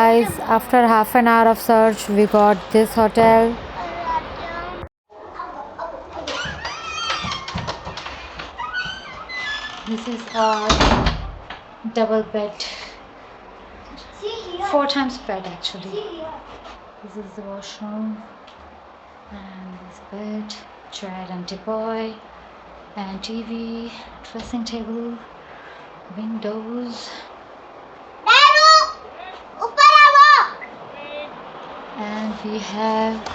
guys, after half an hour of search, we got this hotel. This is our double bed. 4 times bed actually. This is the washroom and this bed, chair and teapot and TV, dressing table, windows. And we have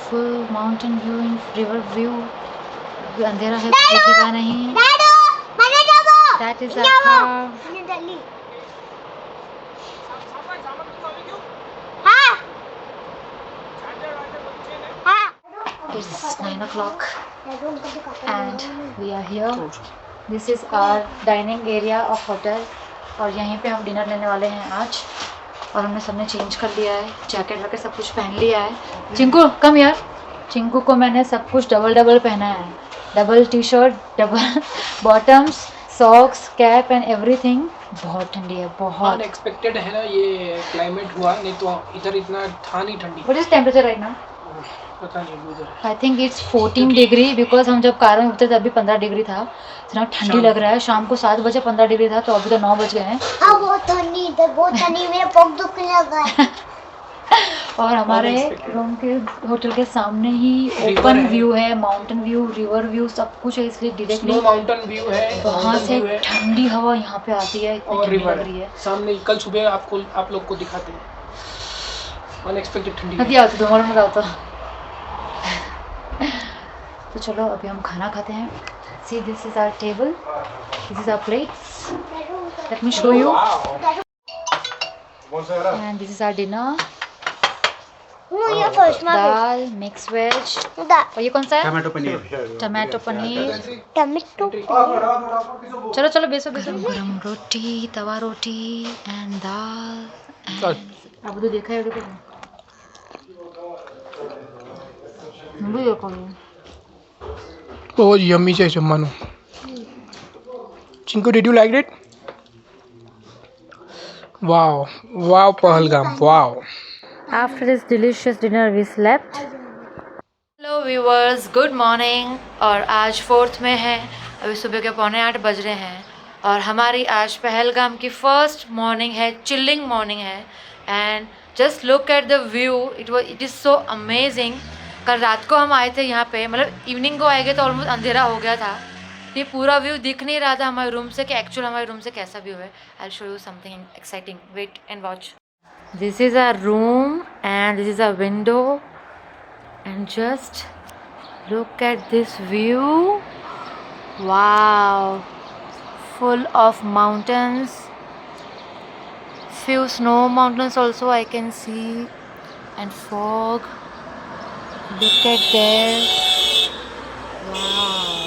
full mountain view, river view. अंधेरा है, दिखेगा नहीं. That is our car. It's 9 o'clock and we are here. This is our dining area of hotel और यहीं पे हम dinner लेने वाले हैं आज. और हमने सबने चेंज कर लिया है, जैकेट वगैरह सब कुछ पहन लिया है. चिंकू कम यार. चिंकू को मैंने सब कुछ डबल पहना है. Double T shirt, double bottoms, socks, cap and everything. बहुत ठंडी है, बहुत अनएक्सपेक्टेड है ना ये क्लाइमेट हुआ, नहीं तो इधर इतना था नहीं ठंडी. What is temperature right now? पता नहीं उधर. I think it's 14 degree because हम जब कार में उतरे तब भी 15 डिग्री था. इतना ठंडी लग रहा है. शाम को 7 बजे 15 डिग्री था, तो अभी तो 9 बज गए हैं. बहुत ठंडी, इधर बहुत ठंडी, मेरा पग दुखने लगा है. और हमारे रूम के होटल के सामने ही ओपन व्यू है, माउंटेन व्यू, रिवर व्यू, सब कुछ है. इसलिए डायरेक्टली माउंटेन व्यू है, वहाँ से ठंडी हवा यहाँ पे आती है. इतनी ठंडी लग रही है. सामने कल सुबह आप लोग को दिखाते हैं. अनएक्सपेक्टेड ठंडी अभी आती तुम्हारा मजा आता. तो चलो अभी हम खाना खाते हैं. See, this is our table. This is our plates. Let me show you. And this is our dinner. ये फर्स्ट में दाल, मिक्स वेज. और ये कौन सा है? टमाटो पनीर. टमाटो. चलो चलो बेसो. गरम रोटी, तवा रोटी एंड दाल. अब तो देखा है देखो. मुझे देखो. बहुत यम्मी છે જમવાનું. Chinku, did you like it? Wow wow Pahalgam, wow. After this delicious dinner, we slept. Hello viewers, good morning. और आज 4th में है. अभी सुबह के 7:45 बज रहे हैं और हमारी आज पहलगाम की फर्स्ट मॉर्निंग है. चिल्लिंग मॉर्निंग है. And just look at the view. It is so amazing. कल रात को हम आए थे यहाँ पे, मतलब इवनिंग को आए गए तो ऑलमोस्ट अंधेरा हो गया था. ये पूरा व्यू दिख नहीं रहा था हमारे रूम से कि एक्चुअल हमारे रूम से कैसा व्यू है. I show you something exciting. Wait and watch. This is our room and this is our window and just look at this view. Wow, full of mountains, few snow mountains also I can see and fog. Look at there. Wow.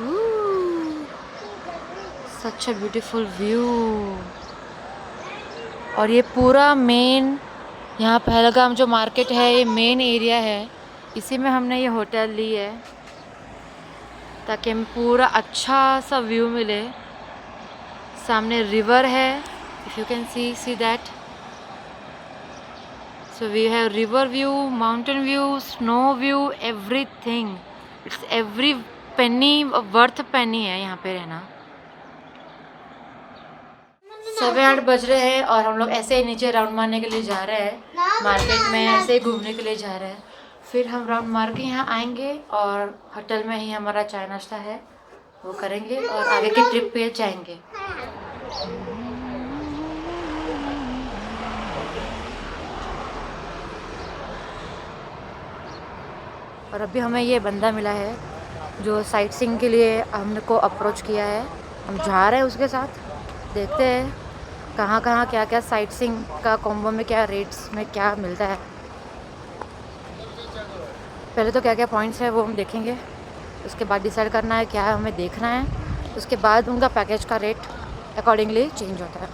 Ooh, such a beautiful view. और ये पूरा main यहाँ पहलगाम जो market है, ये main area है. इसी में हमने ये होटल ली है ताकि हमें पूरा अच्छा सा व्यू मिले. सामने रिवर है, if you can see that. So we have river view, mountain view, snow view, everything. It's every penny worth penny है यहाँ पे रहना. 7-8 बज रहे हैं और हम लोग ऐसे ही नीचे राउंड मारने के लिए जा रहे हैं. मार्केट में ऐसे ही घूमने के लिए जा रहे हैं. फिर हम राउंड मार के यहाँ आएंगे और होटल में ही हमारा चाय नाश्ता है वो करेंगे और आगे की ट्रिप पे जाएंगे. और अभी हमें ये बंदा मिला है जो साइट सीइंग के लिए हमको अप्रोच किया है. हम जा रहे हैं उसके साथ. देखते हैं कहाँ क्या क्या साइट सीइंग का कॉम्बो में क्या रेट्स में क्या मिलता है. पहले तो क्या क्या पॉइंट्स है वो हम देखेंगे. उसके बाद डिसाइड करना है क्या हमें देखना है. उसके बाद उनका पैकेज का रेट अकॉर्डिंगली चेंज होता है.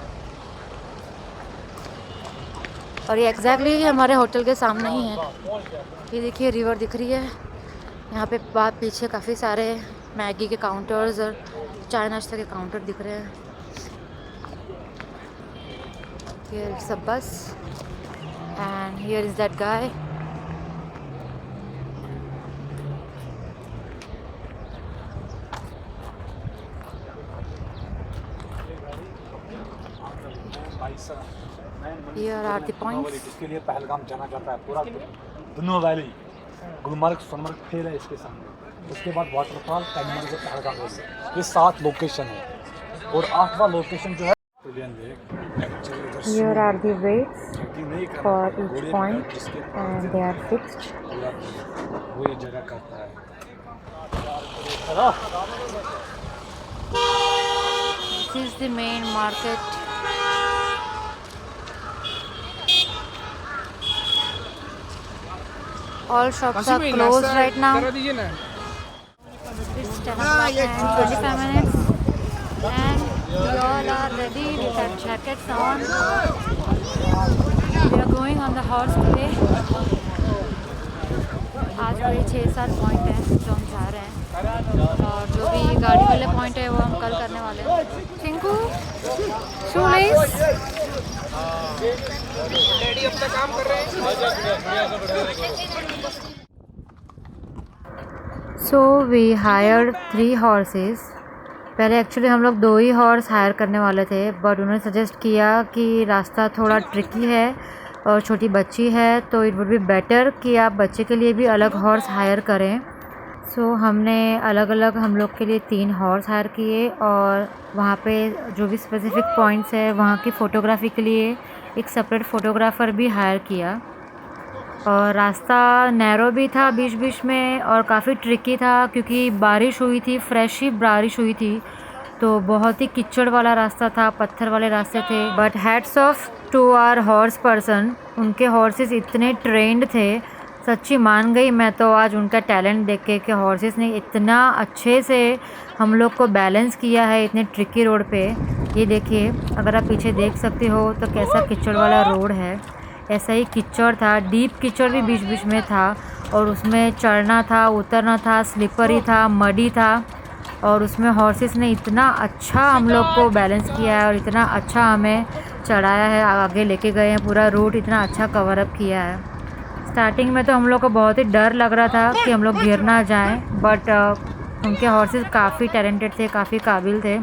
और ये एग्जैक्टली हमारे होटल के सामने ही है. ये देखिए रिवर दिख रही है. यहाँ पे बाद पीछे काफ़ी सारे मैगी के काउंटर्स और चाय नाश्ते के काउंटर दिख रहे हैं. Here is a bus and here is that guy. Here are the points. इसके लिए पहलगाम जाना जाता है, पूरा दुनू वैली, गुलमर्ग सोनमर्ग फेल है इसके सामने। उसके बाद वाटरफॉल, कैमल से पहलगाम, ये 7 लोकेशन है और 8वां लोकेशन जो है Here are the weights for each point and they are fixed. वो ये जगह करता है। This is the main market. All shops are closed right now. It's 10 o'clock and 25 minutes. And we all are ready with our jackets on. We are going on the horse today. आज कोई 6-7 point हैं जो हम जा रहे हैं और जो भी गाड़ी वाले पॉइंट है वो हम कल करने वाले हैं। चिंकू शूलेस डैडी अपना काम कर रहे हैं। So we hire 3 horses. पहले एक्चुअली हम लोग 2 ही हॉर्स हायर करने वाले थे, बट उन्होंने सजेस्ट किया कि रास्ता थोड़ा ट्रिकी है और छोटी बच्ची है तो इट वुड बी बेटर कि आप बच्चे के लिए भी अलग हॉर्स हायर करें। सो हमने अलग अलग हम लोग के लिए 3 हॉर्स हायर किए और वहाँ पे जो भी स्पेसिफिक पॉइंट्स है वहाँ की फ़ोटोग्राफी के लिए एक सेपरेट फ़ोटोग्राफ़र भी हायर किया। और रास्ता नैरो भी था बीच बीच में और काफ़ी ट्रिकी था क्योंकि बारिश हुई थी, फ्रेश ही बारिश हुई थी, तो बहुत ही कीचड़ वाला रास्ता था, पत्थर वाले रास्ते थे। But hats off to our horse person, उनके हॉर्सेस इतने ट्रेंड थे, सच्ची मान गई मैं तो आज उनका टैलेंट देख के कि हॉर्सेस ने इतना अच्छे से हम लोग को बैलेंस किया है इतने ट्रिकी रोड पे। ये देखिए, अगर आप पीछे देख सकते हो तो कैसा कीचड़ वाला रोड है, ऐसा ही कीचड़ था, डीप कीचड़ भी बीच बीच में था और उसमें चढ़ना था, उतरना था, स्लिपरी था, मडी था और उसमें हॉर्सेस ने इतना अच्छा हम लोग को बैलेंस किया है और इतना अच्छा हमें चढ़ाया है, आगे लेके गए हैं, पूरा रूट इतना अच्छा कवर अप किया है। स्टार्टिंग में तो हम लोग को बहुत ही डर लग रहा था कि हम लोग गिर ना जाएं, बट उनके हॉर्सेस काफ़ी टैलेंटेड थे, काफ़ी काबिल थे,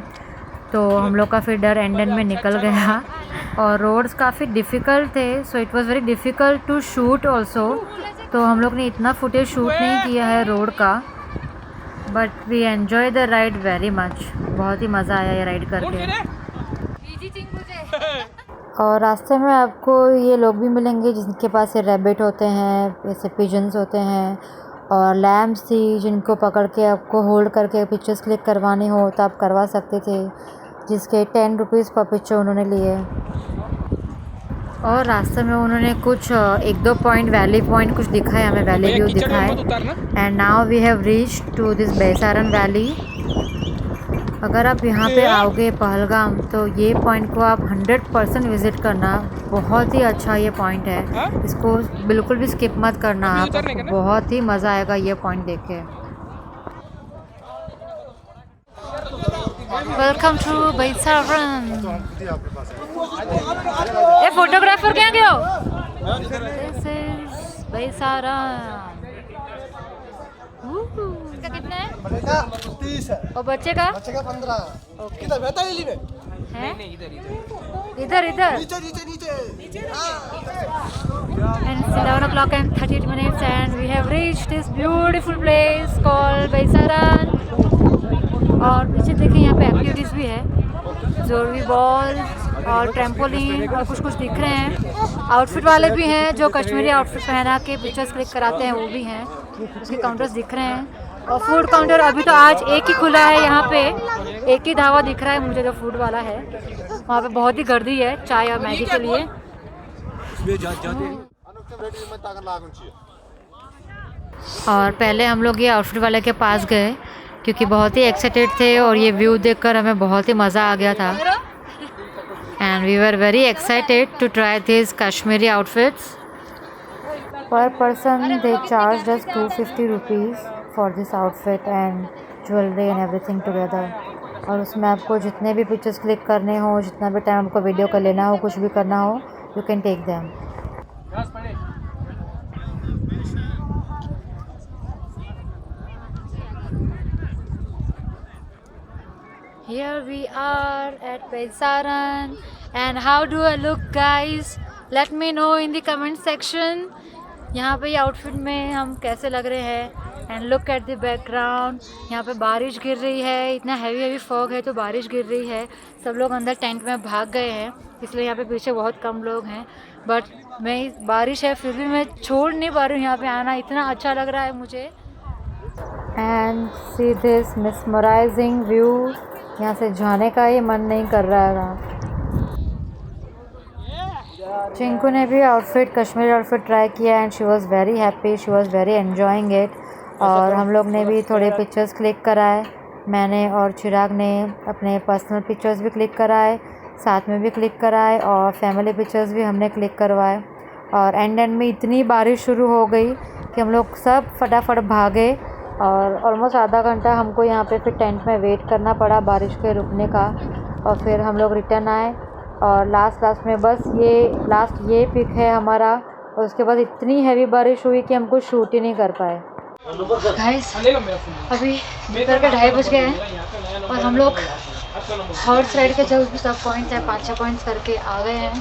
तो हम लोग का फिर डर एंड में निकल गया। और रोड्स काफ़ी डिफ़िकल्ट थे, so it was very difficult to shoot also, तो हम लोग ने इतना फुटेज शूट नहीं किया है रोड का, but we enjoy the ride very much. बहुत ही मज़ा आया ये राइड करके। और रास्ते में आपको ये लोग भी मिलेंगे जिनके पास ये रैबिट होते हैं, ऐसे पिजन्स होते हैं और लैम्प्स थी जिनको पकड़ के आपको होल्ड करके पिक्चर्स क्लिक करवाने हो तो आप करवा सकते थे, जिसके 10 रुपीज़ पर पिक्चर उन्होंने लिए। और रास्ते में उन्होंने कुछ 1-2 पॉइंट वैली पॉइंट कुछ दिखाए, हमें वैली व्यू दिखाए। And now we have reach to this Baisaran valley. अगर आप यहाँ पे आओगे पहलगाम तो ये पॉइंट को आप 100% विज़िट करना, बहुत ही अच्छा ये पॉइंट है, इसको बिल्कुल भी स्किप मत करना, आप बहुत ही मज़ा आएगा ये पॉइंट देख के। Welcome to Baisaran. ये फोटोग्राफर क्या गया? This is Baisaran. इसका कितना है? बड़े का 30 है और बच्चे का 15। ओके किधर बेहतर दिल्ली में? है नहीं इधर इधर इधर नीचे नीचे नीचे and it's 11 o'clock and 38 minutes and we have reached this beautiful place called Baisaran. और पीछे देखिए यहाँ पे एक्टिविटीज़ भी है, जोरवी बॉल और ट्रैम्पोलिन और कुछ कुछ दिख रहे हैं। आउटफिट वाले भी हैं जो कश्मीरी आउटफिट पहना के पिक्चर्स क्लिक कराते हैं, वो भी हैं। उसके काउंटर्स दिख रहे हैं और फूड काउंटर अभी तो आज एक ही खुला है, यहाँ पे एक ही ढाबा दिख रहा है मुझे जो फूड वाला है। वहाँ पे बहुत ही गर्दी है चाय और मैगी के लिए। और पहले हम लोग ये आउटफिट वाले के पास गए क्योंकि बहुत ही एक्साइटेड थे और ये व्यू देखकर हमें बहुत ही मज़ा आ गया था। And we were very excited to try this Kashmiri outfits. Per person they charge us 250 rupees for this outfit and jewellery and everything together. और उसमें आपको जितने भी पिक्चर्स क्लिक करने हो, जितना भी टाइम आपको वीडियो का लेना हो, कुछ भी करना हो, you can take them. Here we are at Baisaran, and how do I look, guys? Let me know in the comment section. यहाँ पे आउटफिट में हम कैसे लग रहे हैं। And look at the background, यहाँ पे बारिश गिर रही है, इतना हैवी फॉग है तो बारिश गिर रही है। सब लोग अंदर टेंट में भाग गए हैं, इसलिए यहाँ पे पीछे बहुत कम लोग हैं। बट मैं बारिश है फिर भी मैं छोड़ नहीं पा रही हूँ यहाँ पे आना, इतना अच्छा लग रहा है मुझे। And see this mesmerising view, यहाँ से जाने का ही मन नहीं कर रहा था। चिंकू ने भी आउटफिट, कश्मीरी आउटफिट ट्राई किया and she was very happy, she was very enjoying it. और हम लोग ने भी थोड़े पिक्चर्स क्लिक कराए, मैंने और चिराग ने अपने पर्सनल पिक्चर्स भी क्लिक कराए, साथ में भी क्लिक कराए, और फैमिली पिक्चर्स भी हमने क्लिक करवाए। और एंड में इतनी बारिश शुरू हो गई कि हम लोग सब फटाफट भागे, और ऑलमोस्ट आधा घंटा हमको यहाँ पे फिर टेंट में वेट करना पड़ा बारिश के रुकने का। और फिर हम लोग रिटर्न आए, और लास्ट में बस ये पिक है हमारा। और उसके बाद इतनी हैवी बारिश हुई कि हमको शूट ही नहीं कर पाए। गाइस अभी दोपहर के 2:30 बज गए हैं और हम लोग हॉर्स राइड के जो भी सब पॉइंट्स हैं 5-6 पॉइंट्स करके आ गए हैं।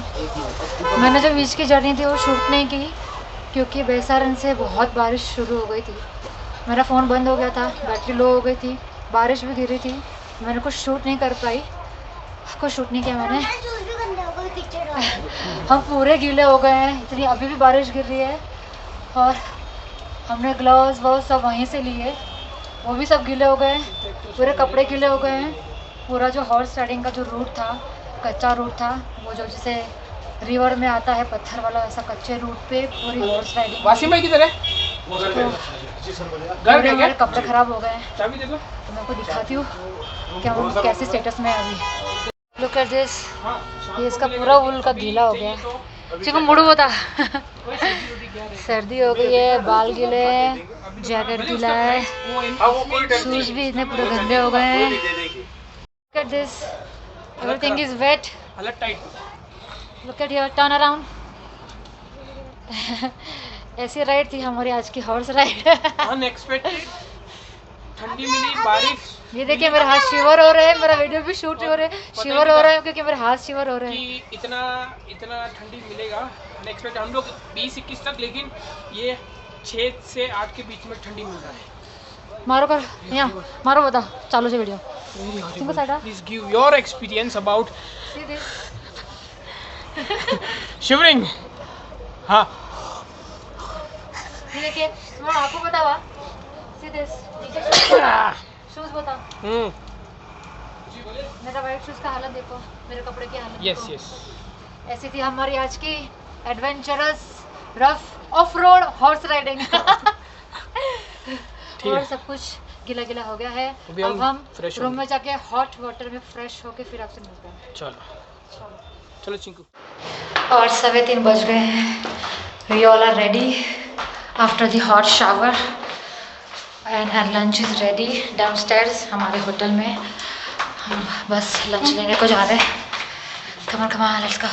मैंने जो बीच की जर्नी थी वो शूट नहीं की क्योंकि बैसारन से बहुत बारिश शुरू हो गई थी। मेरा फ़ोन बंद हो गया था, बैटरी लो हो गई थी, बारिश भी गिरी थी, मैंने कुछ शूट नहीं कर पाई, कुछ शूट नहीं किया मैंने। हम पूरे गीले हो गए हैं, इतनी अभी भी बारिश गिर रही है। और हमने ग्लव्स वॉव्स सब वहीं से लिए, वो भी सब गीले हो गए, पूरे कपड़े गीले हो गए हैं। पूरा जो हॉर्स राइडिंग का जो रूट था, कच्चा रूट था, वो जो जैसे रिवर में आता है पत्थर वाला, ऐसा कच्चे रूट पे पूरी हॉर्स राइडिंग। वासिम भाई किधर है? पूरे हमारे कपड़े खराब हो गए हैं, तो मैं आपको दिखाती हूँ क्या वो कैसे स्टेटस में है अभी। लुक एट दिस, ये इसका पूरा वूल का गीला हो गया है। चिकू मुड़ू बता सर्दी हो गई है, बाल गीले हैं, जैकेट गीला है, शूज भी इतने पूरे गंदे हो गए हैं। Look at this, everything is wet. Look at your turn around. ऐसी राइड थी हमारी आज की हॉर्स राइड। अनएक्सपेक्टेड ठंडी मिली, बारिश। ये देखिए मेरे हाथ शिवर हो रहे हैं, मेरा वीडियो भी शूट हो रहे हैं, शिवर हो रहे हैं क्योंकि मेरे हाथ शिवर हो रहे हैं। इतना ठंडी मिलेगा अनएक्सपेक्टेड। हम लोग 20-21 तक, लेकिन ये 6 से 8 के बीच में ठंडी मिल रहा है। मारो कर यहाँ मारो, बता चालू से video. Please give your experience about shivering. हाँ ये देखिए आपको पता हुआ शूज बता, मेरा वाइट शूज का हालत देखो, मेरे कपड़े की हालत देखो। यस ऐसी थी हमारी आज की adventurous rough of road horse riding. और सब कुछ गीला गीला हो गया है। अब हम रूम में जाके हॉट वाटर में फ्रेश होके फिर आपसे मिलते हैं। चलो चिंकू। और 3:15 बज गए हैं। We all are ready after the hot shower and our lunch is ready downstairs हमारे होटल में। हम बस लंच लेने को जा रहे हैं। Come on let's go.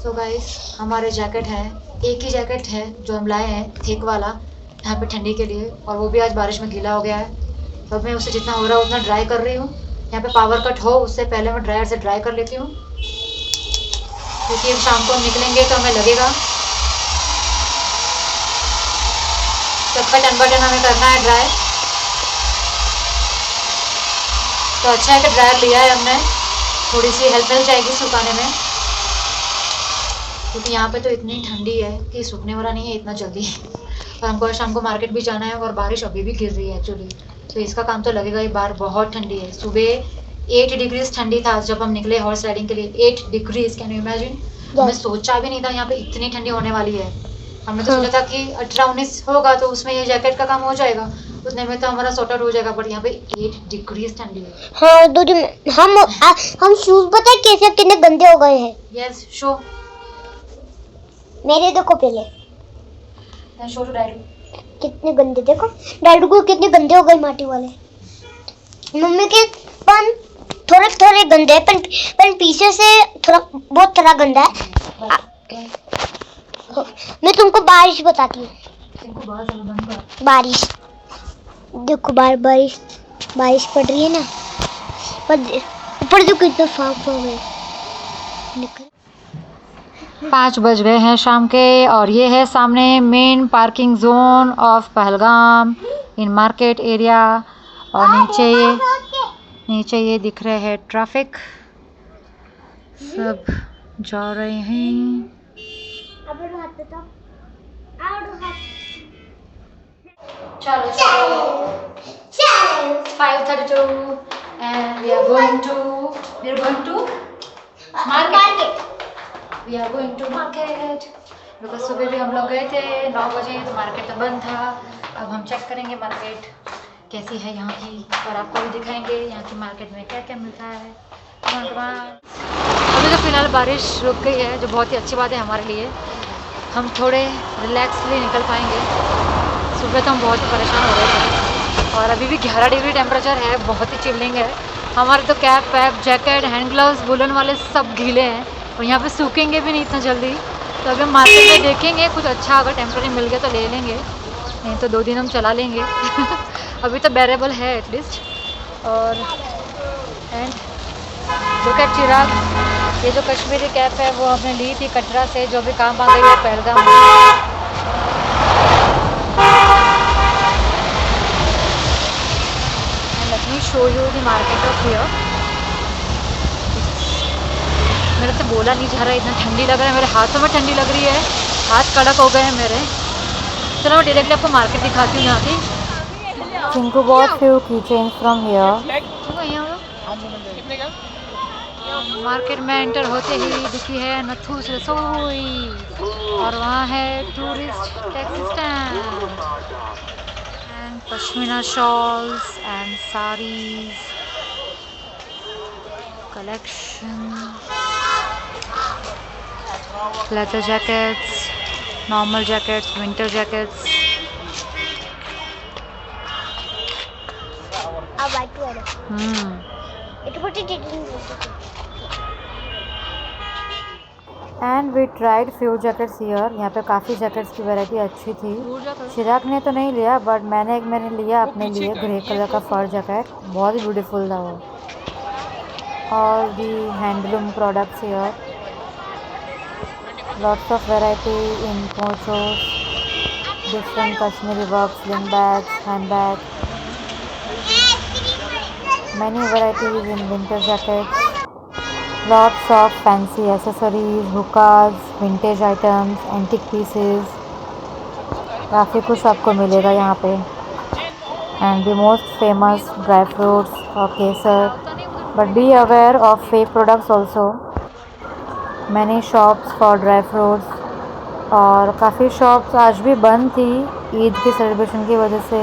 So guys हमारे जैकेट है, एक ही जैकेट है जो हम लाए हैं थिक वाला यहाँ पे ठंडी के लिए, और वो भी आज बारिश में गीला हो गया है। तो मैं उसे जितना हो रहा है उतना ड्राई कर रही हूँ। यहाँ पे पावर कट हो उससे पहले मैं ड्रायर से ड्राई कर लेती हूँ क्योंकि हम शाम को निकलेंगे तो हमें लगेगा। सबका टन बटन हमें करना है ड्राई। तो अच्छा है कि ड्रायर लिया है हमने, थोड़ी सी हेल्प मिल जाएगी सुखाने में, क्योंकि यहाँ पे तो इतनी ठंडी है कि सूखने वाला नहीं है इतना जल्दी। और हमको शाम को मार्केट भी जाना है और बारिश अभी भी गिर रही है एक्चुअली, तो इसका काम तो लगेगा ही। बाहर बहुत ठंडी है, सुबह 8 डिग्रीज ठंडी था जब हम निकले हॉर्स राइडिंग के लिए। 8 डिग्रीज, कैन यू इमेजिन? हमें सोचा भी नहीं था यहाँ पे इतनी ठंडी होने वाली है। हमने तो सोचा था कि 18-19 होगा तो उसमें ये जैकेट का काम हो जाएगा, उतने में तो हमारा सॉर्ट आउट हो जाएगा। बट यहाँ पे 8 डिग्रीज ठंडी है। हाँ दो दिन हम शूज पता है कैसे कितने गंदे हो गए हैं। यस शो मेरे देखो पहले शो टू डैडी। कितने गंदे, देखो डैडू को कितने गंदे हो गए माटी वाले। मम्मी के पन थोड़े थोड़े गंदे है, पन पीछे से थोड़ा बहुत थोड़ा गंदा है। मैं तुमको बारिश बताती हूँ। बारिश देखो, बारिश पड़ रही है ना, पर ऊपर जो कितना साफ हो गए। 5 बज गए हैं शाम के और ये है सामने main parking zone of Pahalgam in market area. और नीचे ये दिख रहे हैं ट्रैफिक, सब जा रहे हैं। चलो 5:32 and we are going to market. We are going to market because सुबह भी हम लोग गए थे 9 बजे, तो मार्केट तो बंद था। अब हम चेक करेंगे मार्केट कैसी है यहाँ की, और आपको भी दिखाएंगे यहाँ की मार्केट में क्या क्या मिलता है। अभी तो फिलहाल बारिश रुक गई है, जो बहुत ही अच्छी बात है हमारे लिए। हम थोड़े रिलैक्सली निकल पाएंगे। सुबह तो हम बहुत ही परेशान हो रहे थे और अभी भी 11 डिग्री टेम्परेचर है, बहुत ही चिल्लिंग है। हमारे तो कैप वैप जैकेट हैंड ग्लव्स वुलन वाले सब गीले हैं और यहाँ पे सूखेंगे भी नहीं इतना जल्दी। तो अभी हम मार्केट में देखेंगे कुछ अच्छा अगर टेम्परेरी मिल गया तो ले लेंगे, नहीं तो 2 दिन हम चला लेंगे। अभी तो बेरेबल है एटलीस्ट। और एंड लुक एट चिराग, ये जो कश्मीरी कैप है वो हमने ली थी कटरा से, जो भी काम आ गई है पहलगाम में। Let me show you the market of here. मेरे से बोला नहीं जा रहा है, इतना ठंडी लग रहा है, मेरे हाथों में ठंडी लग रही है, हाथ कड़क हो गए हैं मेरे। चलो मैं डायरेक्टली आपको मार्केट दिखाती हूँ यहाँ की। Chinku bought few keychains from here. Market में एंटर होते ही दिखी है नथुस रसोई और वहाँ है tourist taxi stand and pashmina shawls and sarees collection, leather jackets, normal jackets, winter jackets. And we tried few jackets here. यहाँ पे काफ़ी जैकेट्स की वैरायटी अच्छी थी। चिराग ने तो नहीं लिया बट मैंने लिया अपने लिए ग्रे कलर का फर जैकेट, बहुत ही ब्यूटीफुल था वो। All the handloom products here, lots of variety in ponchos, different Kashmiri work, sling bags, handbags, many varieties in winter jackets, lots of fancy accessories, hookahs, vintage items, antique pieces, काफ़ी कुछ आपको मिलेगा यहाँ पे। And the most famous dry fruits or kesar. But be aware of fake products also. Many shops for dry fruits और काफ़ी shops आज भी बंद थी ईद की सेलिब्रेशन की वजह से।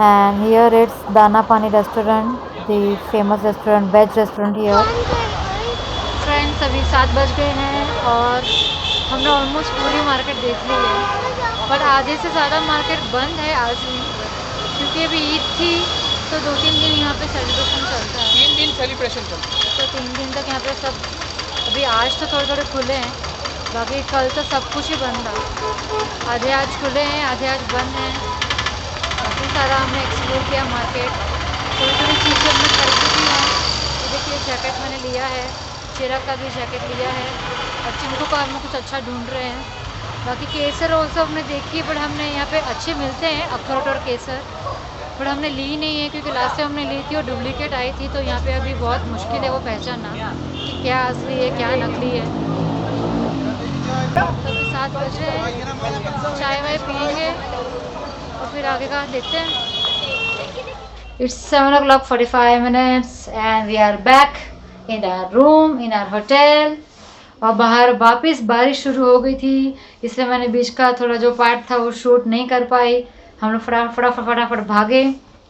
And here it's दाना पानी restaurant, the famous restaurant, veg restaurant here. Friends अभी 7 बज गए हैं और हमने ऑलमोस्ट पूरी मार्केट देख ली है, बट आधे से ज़्यादा मार्केट बंद है आज भी, क्योंकि अभी ईद थी तो 2-3 दिन यहाँ पे सेलिब्रेशन चलता है। 3 दिन सेलिब्रेशन चलता है, तो 3 दिन तक यहाँ पे सब, अभी आज तो थोड़े खुले हैं, बाकी कल तो सब कुछ ही बंद था। आधे आज खुले हैं, आधे आज बंद हैं। काफ़ी सारा हमने एक्सप्लोर किया मार्केट, थोड़ी चीज़ें हमने खरीदी भी हैं। तो देखिए जैकेट मैंने लिया है, चिराग का भी जैकेट लिया है और चिंकू का हम कुछ अच्छा ढूंढ रहे हैं। बाकी केसर ऑल्सो हमने देखी, बट हमने यहाँ पे अच्छे मिलते हैं अखरोट और केसर, बट हमने ली नहीं है क्योंकि लास्ट टाइम हमने ली थी और डुप्लीकेट आई थी। तो यहाँ पे अभी बहुत मुश्किल है वो पहचानना कि क्या असली है क्या नकली है। तो 7 बज रहे हैं, चाय वाय पियेंगे और फिर आगे का देखते हैं। It's 7:45 and we are back in our room in our hotel। और बाहर वापस बारिश शुरू हो गई थी, इसलिए मैंने बीच का थोड़ा जो पार्ट था वो शूट नहीं कर पाई। हम लोग फटाफट भागे।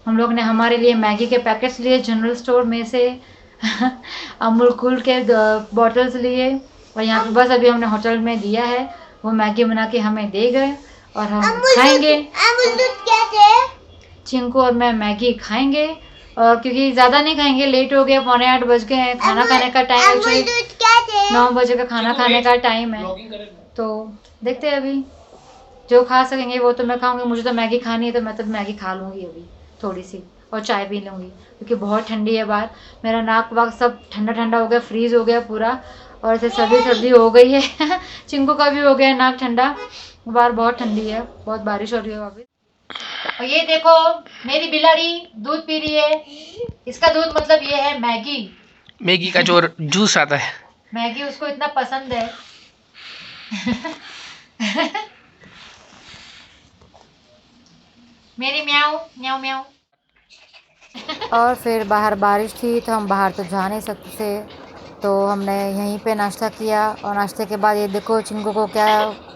हम लोग ने हमारे लिए मैगी के पैकेट्स लिए जनरल स्टोर में से अमूल कूल के बॉटल्स लिए और यहाँ पे बस अभी हमने होटल में दिया है, वो मैगी बना के हमें दे गए और हम खाएंगे। क्या थे? चिंकू और मैं मैगी खाएंगे, और क्योंकि ज़्यादा नहीं खाएंगे, लेट हो गया, 7:45 बज गए हैं, खाना खाने का टाइम एक्चुअली क्या थे? 9 बजे का खाना खाने का टाइम है। ब्लॉगिंग करें। तो देखते हैं अभी, जो खा सकेंगे वो तो मैं खाऊंगी। मुझे तो मैगी खानी है तो मैं तो मैगी खा लूँगी अभी थोड़ी सी, और चाय पी लूँगी क्योंकि बहुत ठंडी है बाहर। मेरा नाक वाक सब ठंडा ठंडा हो गया, फ्रीज हो गया पूरा, और ऐसे सर्दी सर्दी हो गई है। चिंकू का भी हो गया नाक ठंडा, बाहर बहुत ठंडी है, बहुत बारिश हो रही है अभी। और ये देखो मेरी बिलाड़ी दूध पी रही है, इसका दूध मतलब ये है मैगी। मैगी का जो जूस आता है। मैगी उसको इतना पसंद है। मेरी म्याऊ म्याऊ म्याऊ। और फिर बाहर बारिश थी तो हम बाहर तो जा नहीं सकते थे, तो हमने यहीं पे नाश्ता किया। और नाश्ते के बाद ये देखो चिंकू को क्या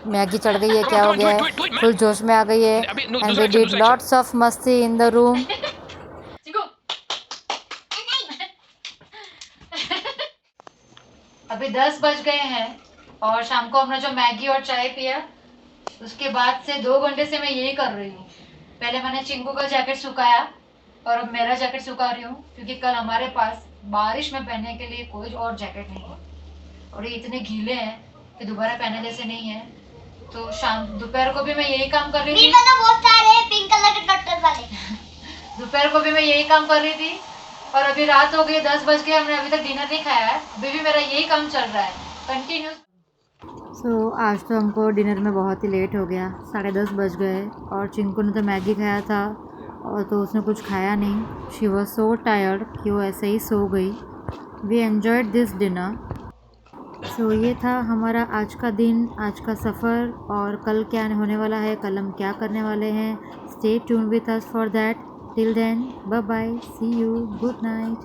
मैगी चढ़ गई है, क्या हो गया है, फुल जोश में आ गई है। And we did lots of मस्ती इन द रूम। अभी 10 बज गए हैं और शाम को हमने जो मैगी और चाय पिया उसके बाद से 2 घंटे से मैं यही कर रही हूँ। पहले मैंने चिंकू का जैकेट सुखाया और अब मेरा जैकेट सुखा रही हूँ, क्योंकि कल हमारे पास बारिश में पहनने के लिए कोई और जैकेट नहीं है और ये इतने गीले हैं कि दोबारा पहनने जैसे नहीं है। तो शाम दोपहर को भी मैं यही काम कर रही थी। बहुत सारे पिंक कलर के कटर वाले। दोपहर को भी मैं यही काम कर रही थी और अभी रात हो गई, 10 बज गए, हमने अभी तक डिनर नहीं खाया है। अभी भी मेरा यही काम चल रहा है कंटिन्यूस। आज तो हमको डिनर में बहुत ही लेट हो गया, 10:30 बज गए और चिंकू ने तो मैगी खाया था और तो उसने कुछ खाया नहीं। शी वॉज सो टायर्ड कि वो ऐसे ही सो गई। We enjoyed this dinner. ये था हमारा आज का दिन, आज का सफ़र, और कल क्या होने वाला है, कल हम क्या करने वाले हैं। Stay tune with us for that. Till then, bye bye, see you, good night.